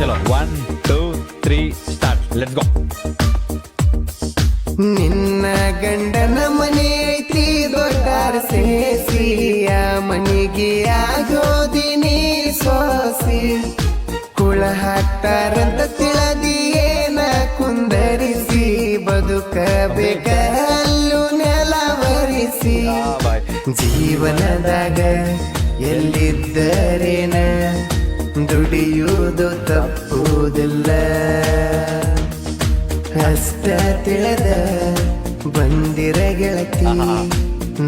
ಚಲೋ 1 2 3 start let's go. ನಿನ್ನ ಗಂಡನ ಮನೆ ಐತಿ ದೊಡ್ಡಾರ ಸೇಸಿಯ ಮನಿಗೆ ಆಗೋದಿನಿ ಸೋಸಿ ಕುಳ ಹಾಕ್ತಾರಂತ ತಿಳದಿಯೇನ ಕುಂದರಿಸಿ ಬದುಕಬೇಕ ಅಲ್ಲು ನೆಲವರಿಸಿ ಜೀವನದಾಗ ಎಲ್ಲಿದ್ದರೇನ ದುಡಿಯುವುದು ತಪ್ಪುವುದಿಲ್ಲ ಅಷ್ಟ ತಿಳಿದ ಬಂದಿರ ಗೆಳತಿ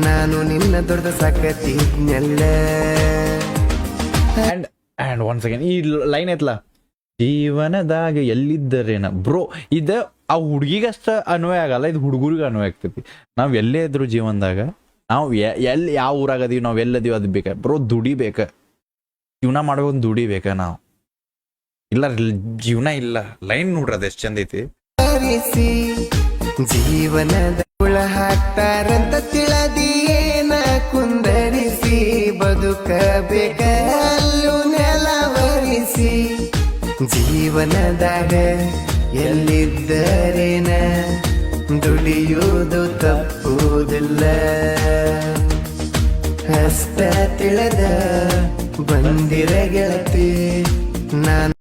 ನಾನು ನಿನ್ನ ದೊಡ್ಡ ಸಾಕತಿದ್ನೆಲ್ಲ. ಅಂಡ್ ಒನ್ ಸೆಕೆಂಡ್ ಈ ಲೈನ್ ಐತ್ಲ, ಜೀವನದಾಗ ಎಲ್ಲಿದ್ದರೇನ ಬ್ರೋ, ಇದು ಆ ಹುಡುಗಿಗಷ್ಟ ಅನ್ವಯ ಆಗಲ್ಲ, ಇದು ಹುಡುಗರಿಗೆ ಅನ್ವಯ ಆಗ್ತೈತಿ. ನಾವು ಎಲ್ಲೇ ಇದ್ರು ಜೀವನದಾಗ ನಾವು ಎಲ್ಲಿ ಯಾವ ಊರಾಗದೀವಿ, ನಾವು ಎಲ್ಲದೀವಿ ಅದು ಬೇಕ ಬ್ರೋ. ದುಡಿಬೇಕ, ಜೀವನ ಮಾಡೋ ಒಂದು ದುಡಿಬೇಕ ನಾವು, ಇಲ್ಲ ಜೀವನ ಇಲ್ಲ. ಲೈನ್ ನೋಡ್ರಿ ಅದು ಎಷ್ಟು ಚಂದ ಐತಿ. ಜೀವನದ ಹುಳ ಹಾಕ್ತಾರಂತ ತಿಳದಿಯೇನ ಕುಂದರಿಸಿ ಬದುಕಬೇಕ ಅಲ್ಲು ನೆಲವರಿಸಿ ಜೀವನದಾಗ ಎಲ್ಲಿದ್ದರೇನ ದುಡಿಯುವುದು ತಪ್ಪುವುದಿಲ್ಲ ಅಷ್ಟ ತಿಳಿದ ಬಂದಿರ ಗೆಳತಿ ನಾನು